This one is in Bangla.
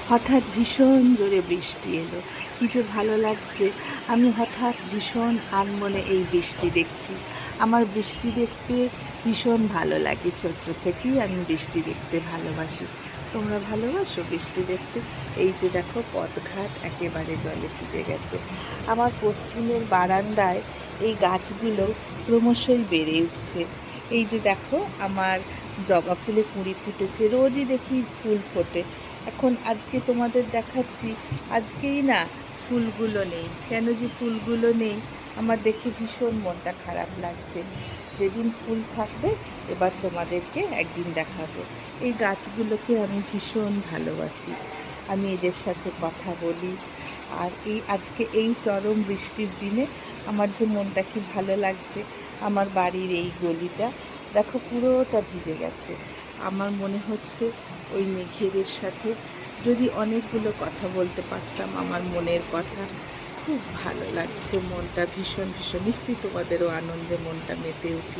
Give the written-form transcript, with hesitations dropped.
হঠাৎ ভীষণ জোরে বৃষ্টি এলো, কী যে ভালো লাগছে। আমি হঠাৎ ভীষণ আনমনে এই বৃষ্টি দেখছি। আমার বৃষ্টি দেখতে ভীষণ ভালো লাগে, ছোট্ট থেকেই আমি বৃষ্টি দেখতে ভালোবাসি। তোমরা ভালোবাসো বৃষ্টি দেখতে? এই যে দেখো, পথঘাট একেবারে জলে ভিজে গেছে। আমার পশ্চিমের বারান্দায় এই গাছগুলো ক্রমশই বেড়ে উঠছে। এই যে দেখো, আমার জবা ফুলে কুঁড়ি ফুটেছে, রোজই দেখি ফুল ফোটে। এখন আজকে তোমাদের দেখাচ্ছি, আজকেই না ফুলগুলো নেই। কেন যে ফুলগুলো নেই, আমার দেখে ভীষণ মনটা খারাপ লাগছে। যেদিন ফুল থাকবে এবার তোমাদেরকে একদিন দেখাবো। এই গাছগুলোকে আমি ভীষণ ভালোবাসি, আমি এদের সাথে কথা বলি। আর আজকে এই চরম বৃষ্টির দিনে আমার যে মনটা কি ভালো লাগছে। আমার বাড়ির এই গলিটা দেখো, পুরোটা ভিজে গেছে। আমার মনে হচ্ছে ওই মেঘেদের সাথে যদি অনেকগুলো কথা বলতে পারতাম, আমার মনের কথা। খুব ভালো লাগছে, মনটা ভীষণ ভীষণ। নিশ্চয়ই তোমাদেরও আনন্দে মনটা মেতে উঠল।